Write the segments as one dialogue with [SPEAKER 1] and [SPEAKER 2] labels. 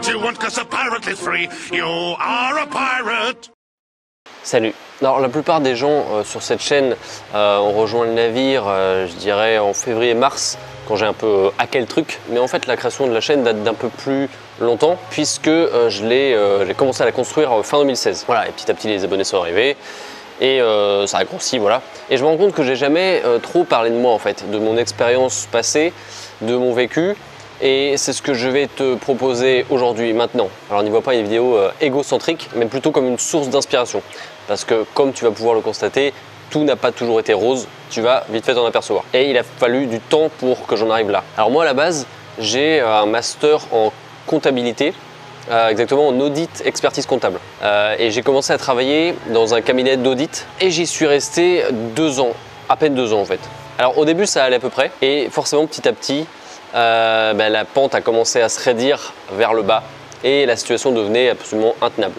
[SPEAKER 1] what you want, 'cause a pirate is free. You are a pirate.
[SPEAKER 2] Salut. Alors la plupart des gens sur cette chaîne ont rejoint le navire, je dirais en février-mars, quand j'ai un peu hacké le truc. Mais en fait la création de la chaîne date d'un peu plus longtemps, puisque j'ai commencé à la construire fin 2016. Voilà, et petit à petit les abonnés sont arrivés. Et ça a grossi, voilà. Et je me rends compte que j'ai jamais trop parlé de moi en fait, de mon expérience passée, de mon vécu. Et c'est ce que je vais te proposer aujourd'hui, maintenant. Alors n'y vois pas une vidéo égocentrique, mais plutôt comme une source d'inspiration. Parce que comme tu vas pouvoir le constater, tout n'a pas toujours été rose, tu vas vite fait t'en apercevoir. Et il a fallu du temps pour que j'en arrive là. Alors moi à la base, j'ai un master en comptabilité, exactement en audit expertise comptable. Et j'ai commencé à travailler dans un cabinet d'audit et j'y suis resté 2 ans, à peine 2 ans en fait. Alors au début ça allait à peu près et forcément petit à petit, la pente a commencé à se raidir vers le bas et la situation devenait absolument intenable.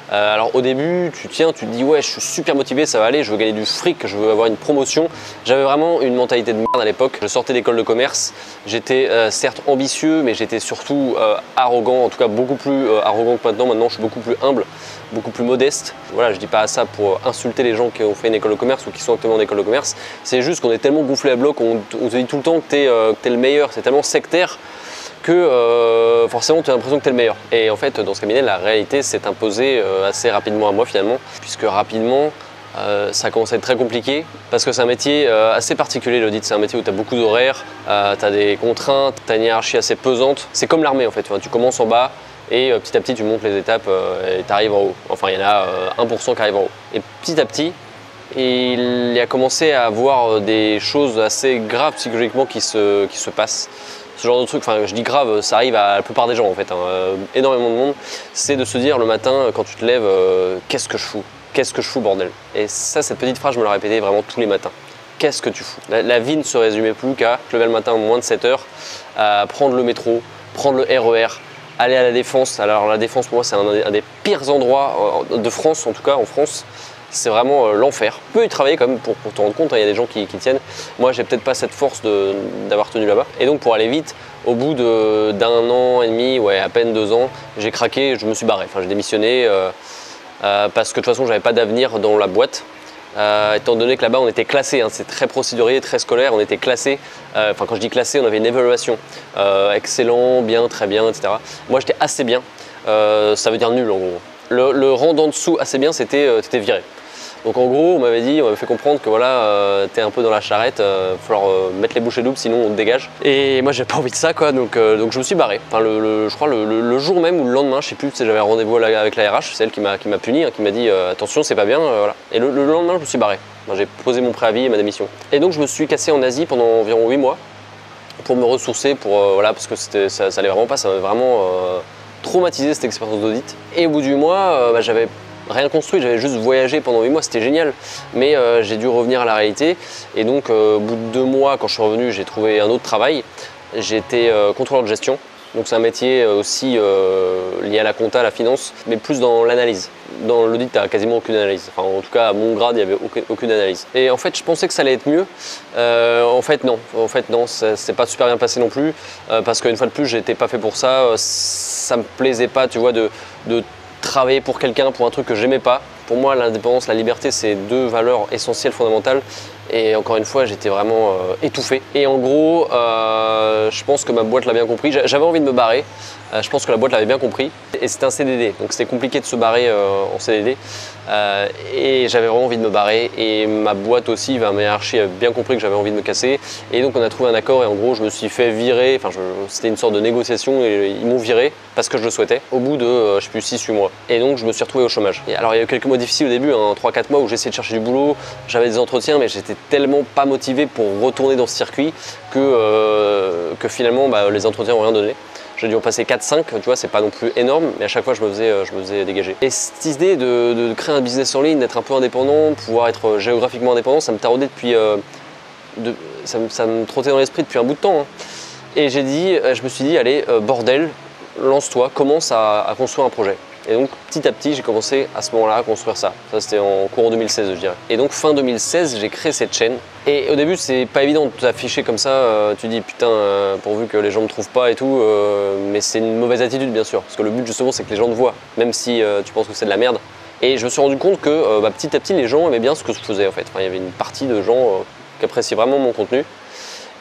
[SPEAKER 2] Alors au début tu te dis ouais je suis super motivé, ça va aller, je veux gagner du fric, je veux avoir une promotion. J'avais vraiment une mentalité de merde à l'époque, je sortais d'école de commerce, j'étais certes ambitieux mais j'étais surtout arrogant, en tout cas beaucoup plus arrogant que maintenant. Maintenant je suis beaucoup plus humble, beaucoup plus modeste. Voilà, je dis pas ça pour insulter les gens qui ont fait une école de commerce ou qui sont actuellement en école de commerce, c'est juste qu'on est tellement gonflé à bloc, on te dit tout le temps que t'es le meilleur, c'est tellement sectaire que forcément tu as l'impression que tu es le meilleur. Et en fait dans ce cabinet la réalité s'est imposée assez rapidement à moi finalement, puisque rapidement ça a commencé à être très compliqué parce que c'est un métier assez particulier l'audit, c'est un métier où tu as beaucoup d'horaires, tu as des contraintes, tu as une hiérarchie assez pesante, c'est comme l'armée en fait, tu commences en bas et petit à petit tu montes les étapes et tu arrives en haut, enfin il y en a 1% qui arrivent en haut. Et petit à petit il y a commencé à avoir des choses assez graves psychologiquement qui se passent. Ce genre de truc, enfin je dis grave, ça arrive à la plupart des gens en fait, énormément de monde, c'est de se dire le matin quand tu te lèves, qu'est-ce que je fous? Qu'est-ce que je fous bordel? Et ça, cette petite phrase, je me la répétais vraiment tous les matins. Qu'est-ce que tu fous? La vie ne se résumait plus qu'à te lever le matin moins de 7 heures, prendre le métro, prendre le RER, aller à la Défense. Alors la Défense pour moi c'est un des pires endroits de France, en tout cas en France. C'est vraiment l'enfer. Tu peux y travailler quand même pour te rendre compte, il y a des gens qui tiennent. Moi j'ai peut-être pas cette force d'avoir tenu là-bas. Et donc pour aller vite, au bout d'un an et demi, ouais à peine 2 ans, j'ai craqué, je me suis barré. Enfin j'ai démissionné parce que de toute façon j'avais pas d'avenir dans la boîte. Étant donné que là-bas on était classé, hein, c'est très procédurier, très scolaire, on était classé. Enfin quand je dis classé, on avait une évaluation. Excellent, bien, très bien, etc. Moi j'étais assez bien, ça veut dire nul en gros. Le rang d'en dessous assez bien, c'était t'étais viré. Donc en gros, on m'avait fait comprendre que voilà, t'es un peu dans la charrette, il va falloir mettre les bouchées doubles sinon on te dégage. Et moi j'ai pas envie de ça quoi, donc je me suis barré. Enfin je crois le jour même ou le lendemain, je sais plus, j'avais un rendez-vous avec la RH, c'est elle qui m'a puni, hein, qui m'a dit attention c'est pas bien, voilà. Et le lendemain je me suis barré. J'ai posé mon préavis et ma démission. Et donc je me suis cassé en Asie pendant environ 8 mois pour me ressourcer, voilà, parce que ça allait vraiment pas, ça m'avait vraiment traumatisé cette expérience d'audit. Et au bout du mois, j'avais rien construit, j'avais juste voyagé pendant 8 mois, c'était génial. Mais j'ai dû revenir à la réalité. Et donc au bout de 2 mois, quand je suis revenu, j'ai trouvé un autre travail. J'étais contrôleur de gestion. Donc c'est un métier aussi lié à la compta, à la finance, mais plus dans l'analyse. Dans l'audit, tu n'as quasiment aucune analyse. Enfin, en tout cas, à mon grade, il n'y avait aucune analyse. Et en fait, je pensais que ça allait être mieux. En fait, non. En fait, non, ça s'est pas super bien passé non plus. Parce qu'une fois de plus, j'étais pas fait pour ça. Ça me plaisait pas, tu vois, de travailler pour quelqu'un, pour un truc que j'aimais pas. Pour moi, l'indépendance, la liberté, c'est 2 valeurs essentielles, fondamentales. Et encore une fois, j'étais vraiment étouffé. Et en gros, je pense que ma boîte l'a bien compris. J'avais envie de me barrer. Je pense que la boîte l'avait bien compris. Et c'était un CDD, donc c'était compliqué de se barrer en CDD. Et j'avais vraiment envie de me barrer. Et ma boîte aussi, ma hiérarchie a bien compris que j'avais envie de me casser. Et donc on a trouvé un accord et en gros, je me suis fait virer. Enfin, c'était une sorte de négociation et ils m'ont viré parce que je le souhaitais au bout de, je sais plus, 6-8 mois. Et donc je me suis retrouvé au chômage. Et alors il y a eu quelques mois difficiles au début, hein, 3-4 mois où j'essayais de chercher du boulot. J'avais des entretiens, mais j'étais tellement pas motivé pour retourner dans ce circuit que finalement les entretiens n'ont rien donné. J'ai dû en passer 4-5, tu vois, c'est pas non plus énorme, mais à chaque fois je me faisais dégager. Et cette idée de créer un business en ligne, d'être un peu indépendant, pouvoir être géographiquement indépendant, ça me taraudait depuis, ça me trottait dans l'esprit depuis un bout de temps. Hein. Et je me suis dit, allez, bordel, lance-toi, commence à construire un projet. Et donc petit à petit, j'ai commencé à ce moment-là à construire ça. Ça c'était en courant 2016, je dirais. Et donc fin 2016, j'ai créé cette chaîne. Et au début, c'est pas évident de t'afficher comme ça. Tu dis putain, pourvu que les gens me trouvent pas et tout. Mais c'est une mauvaise attitude bien sûr, parce que le but justement, c'est que les gens te voient, même si tu penses que c'est de la merde. Et je me suis rendu compte que petit à petit, les gens aimaient bien ce que je faisais en fait. Enfin, il y avait une partie de gens qui appréciaient vraiment mon contenu.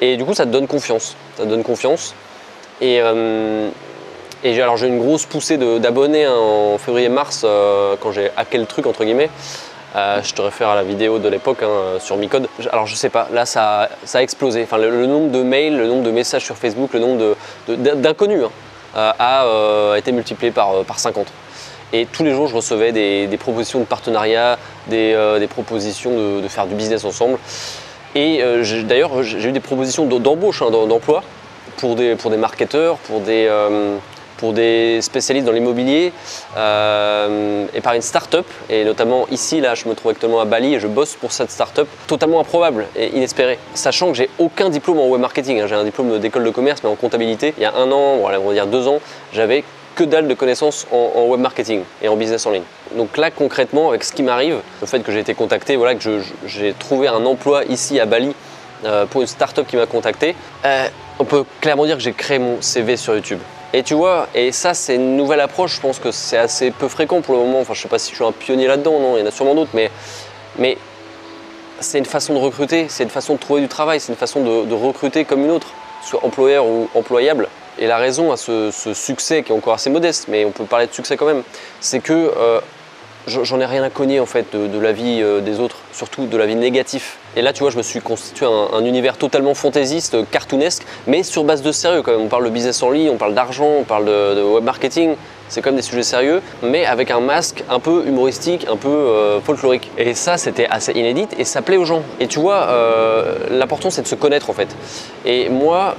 [SPEAKER 2] Et du coup, ça te donne confiance. Ça te donne confiance. Et alors j'ai eu une grosse poussée d'abonnés en février-mars quand j'ai hacké le truc entre guillemets. Je te réfère à la vidéo de l'époque sur Micode. Alors je sais pas, là ça a explosé. Enfin, le nombre de mails, le nombre de messages sur Facebook, le nombre d'inconnus a été multiplié par 50. Et tous les jours je recevais des propositions de partenariat, des propositions de faire du business ensemble. Et d'ailleurs j'ai eu des propositions d'embauche, d'emploi pour des marketeurs, pour des spécialistes dans l'immobilier et par une start-up. Et notamment ici, là, je me trouve actuellement à Bali et je bosse pour cette start-up totalement improbable et inespérée. Sachant que j'ai aucun diplôme en web marketing. J'ai un diplôme d'école de commerce, mais en comptabilité. Il y a 1 an, on va dire 2 ans, j'avais que dalle de connaissances en web marketing et en business en ligne. Donc là, concrètement, avec ce qui m'arrive, le fait que j'ai été contacté, voilà, que j'ai trouvé un emploi ici à Bali pour une start-up qui m'a contacté, on peut clairement dire que j'ai créé mon CV sur YouTube. Et tu vois, et ça c'est une nouvelle approche, je pense que c'est assez peu fréquent pour le moment, enfin je sais pas si je suis un pionnier là-dedans, non, il y en a sûrement d'autres, mais c'est une façon de recruter, c'est une façon de trouver du travail, c'est une façon de recruter comme une autre, soit employeur ou employable. Et la raison à ce succès qui est encore assez modeste, mais on peut parler de succès quand même, c'est que j'en ai rien à cogner en fait de la vie des autres, surtout de la vie négative. Et là tu vois, je me suis constitué un univers totalement fantaisiste, cartoonesque, mais sur base de sérieux quand même. On parle de business en ligne, on parle d'argent, on parle de web marketing, c'est quand même des sujets sérieux, mais avec un masque un peu humoristique, un peu folklorique. Et ça c'était assez inédit et ça plaît aux gens. Et tu vois, l'important c'est de se connaître en fait. Et moi,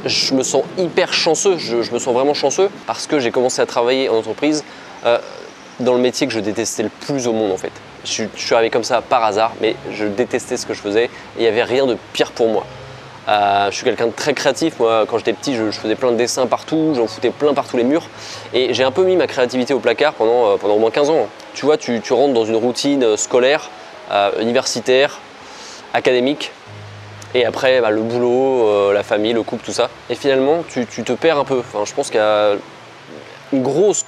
[SPEAKER 2] je me sens hyper chanceux, je me sens vraiment chanceux parce que j'ai commencé à travailler en entreprise dans le métier que je détestais le plus au monde en fait. Je suis arrivé comme ça par hasard, mais je détestais ce que je faisais et il n'y avait rien de pire pour moi. Je suis quelqu'un de très créatif, moi quand j'étais petit je faisais plein de dessins partout, j'en foutais plein partout les murs et j'ai un peu mis ma créativité au placard pendant au moins 15 ans. Tu vois, tu rentres dans une routine scolaire, universitaire, académique. Et après, le boulot, la famille, le couple, tout ça. Et finalement, tu te perds un peu. Enfin, je pense qu'il y a une grosse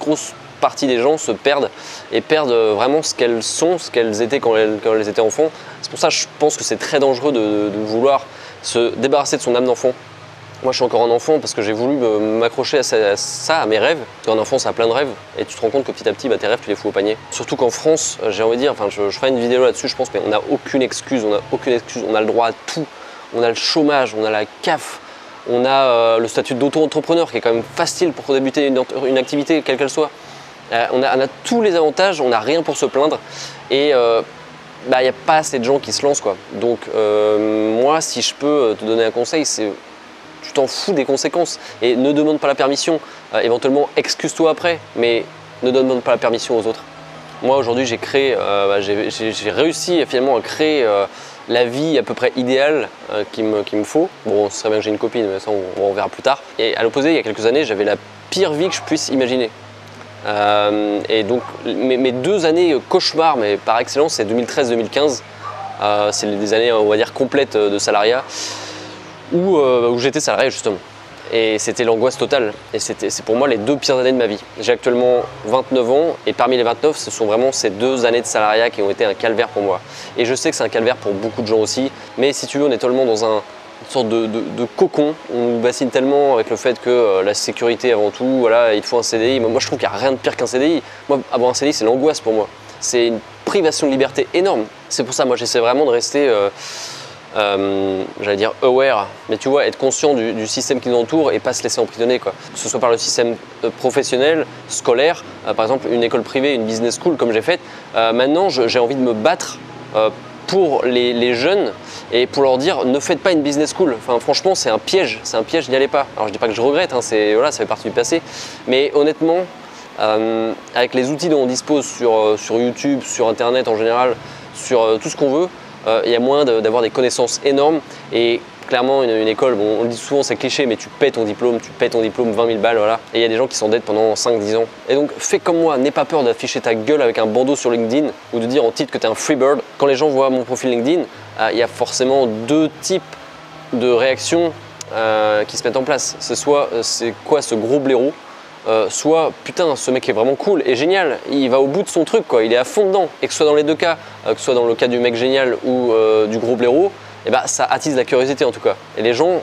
[SPEAKER 2] partie des gens se perdent et perdent vraiment ce qu'elles sont, ce qu'elles étaient quand elles étaient enfants. C'est pour ça que je pense que c'est très dangereux de vouloir se débarrasser de son âme d'enfant. Moi, je suis encore un enfant parce que j'ai voulu m'accrocher à ça, à mes rêves. Parce qu'un enfant, ça a plein de rêves. Et tu te rends compte que petit à petit, tes rêves, tu les fous au panier. Surtout qu'en France, j'ai envie de dire, enfin, je ferai une vidéo là-dessus, je pense, mais on n'a aucune excuse. On a le droit à tout. On a le chômage, on a la CAF, on a le statut d'auto-entrepreneur qui est quand même facile pour débuter une activité, quelle qu'elle soit. On a tous les avantages, on n'a rien pour se plaindre et il n'y a pas assez de gens qui se lancent, quoi. Donc moi, si je peux te donner un conseil, c'est tu t'en fous des conséquences et ne demande pas la permission. Éventuellement, excuse-toi après, mais ne demande pas la permission aux autres. Moi, aujourd'hui, j'ai réussi finalement à créer la vie à peu près idéale qu'il me faut. Bon, ce serait bien que j'ai une copine, mais ça on verra plus tard. Et à l'opposé, il y a quelques années, j'avais la pire vie que je puisse imaginer. Et donc mes 2 années cauchemar, mais par excellence, c'est 2013-2015. C'est des années, on va dire, complètes de salariat, où j'étais salarié justement. Et c'était l'angoisse totale. Et c'est pour moi les 2 pires années de ma vie. J'ai actuellement 29 ans et parmi les 29, ce sont vraiment ces 2 années de salariat qui ont été un calvaire pour moi. Et je sais que c'est un calvaire pour beaucoup de gens aussi. Mais si tu veux, on est tellement dans une sorte de cocon. On nous bassine tellement avec le fait que la sécurité avant tout, voilà, il faut un CDI. Moi, je trouve qu'il n'y a rien de pire qu'un CDI. Moi, avoir un CDI, c'est l'angoisse pour moi. C'est une privation de liberté énorme. C'est pour ça, moi, j'essaie vraiment de rester... j'allais dire aware, mais tu vois, être conscient du système qui nous entoure et pas se laisser emprisonner, quoi. Que ce soit par le système professionnel, scolaire, par exemple une école privée, une business school comme j'ai fait. Maintenant, j'ai envie de me battre pour les jeunes et pour leur dire ne faites pas une business school. Enfin, franchement, c'est un piège, n'y allez pas. Alors je dis pas que je regrette, hein, voilà, ça fait partie du passé, mais honnêtement, avec les outils dont on dispose sur YouTube, sur Internet en général, sur tout ce qu'on veut, il y a moyen d'avoir des connaissances énormes. Et clairement, une école, bon, on le dit souvent, c'est cliché, mais tu paies ton diplôme, 20 000 balles, voilà. Et il y a des gens qui s'endettent pendant 5-10 ans. Et donc, fais comme moi, n'aie pas peur d'afficher ta gueule avec un bandeau sur LinkedIn ou de dire en titre que tu es un freebird. Quand les gens voient mon profil LinkedIn, il y a forcément deux types de réactions qui se mettent en place. C'est soit, c'est quoi ce gros blaireau, soit putain, ce mec est vraiment cool et génial, il va au bout de son truc, quoi, il est à fond dedans. Et que ce soit dans les deux cas, que ce soit dans le cas du mec génial ou du gros blaireau, eh ben, ça attise la curiosité en tout cas. Et les gens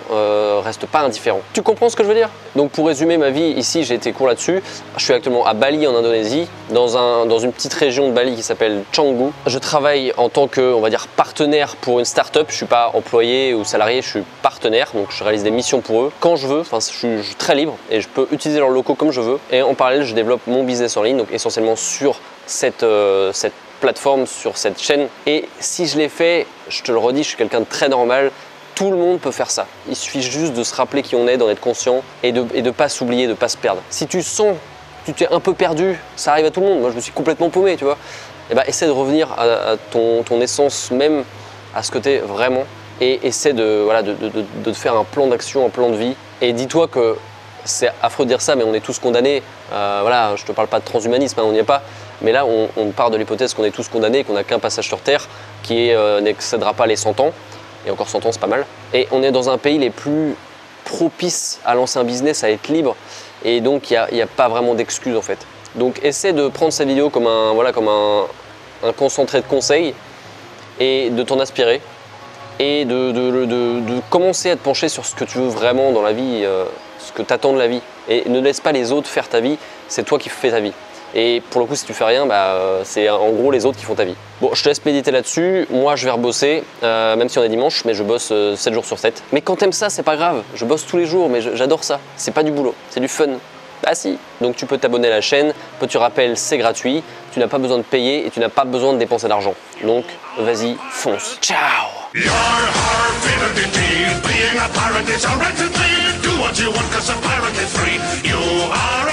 [SPEAKER 2] restent pas indifférents. Tu comprends ce que je veux dire? Donc pour résumer ma vie, ici j'ai été court là-dessus. Je suis actuellement à Bali en Indonésie, dans une petite région de Bali qui s'appelle Canggu. Je travaille en tant que, on va dire, partenaire pour une start-up. Je suis pas employé ou salarié, je suis partenaire. Donc je réalise des missions pour eux quand je veux. Enfin, je suis très libre et je peux utiliser leurs locaux comme je veux. Et en parallèle, je développe mon business en ligne, donc essentiellement sur cette plateforme, sur cette chaîne. Et si je l'ai fait, je te le redis, je suis quelqu'un de très normal. Tout le monde peut faire ça. Il suffit juste de se rappeler qui on est, d'en être conscient et de pas s'oublier, de pas se perdre. Si tu sens que tu t'es un peu perdu, ça arrive à tout le monde. Moi, je me suis complètement paumé, tu vois. Et ben, essaie de revenir à ton essence même, à ce que tu es vraiment. Et essaie de te faire un plan d'action, un plan de vie. Et dis-toi que c'est affreux de dire ça, mais on est tous condamnés. Voilà, je te parle pas de transhumanisme, hein, on n'y est pas. Mais là, on part de l'hypothèse qu'on est tous condamnés, qu'on n'a qu'un passage sur Terre qui n'excédera pas les 100 ans. Et encore 100 ans, c'est pas mal. Et on est dans un pays les plus propices à lancer un business, à être libre. Et donc, il n'y a pas vraiment d'excuses en fait. Donc, essaie de prendre cette vidéo comme un concentré de conseils et de t'en inspirer. Et de commencer à te pencher sur ce que tu veux vraiment dans la vie, ce que tu attends de la vie. Et ne laisse pas les autres faire ta vie, c'est toi qui fais ta vie. Et pour le coup, si tu fais rien, c'est en gros les autres qui font ta vie. Bon, je te laisse méditer là-dessus. Moi, je vais rebosser, même si on est dimanche, mais je bosse 7 jours sur 7. Mais quand t'aimes ça, c'est pas grave. Je bosse tous les jours, mais j'adore ça. C'est pas du boulot, c'est du fun. Bah si. Donc tu peux t'abonner à la chaîne. Petit rappel, c'est gratuit. Tu n'as pas besoin de payer et tu n'as pas besoin de dépenser d'argent. Donc, vas-y, fonce. Ciao!
[SPEAKER 1] Your heart in a being a pirate is a right to do what you want 'cause a pirate is free. You are a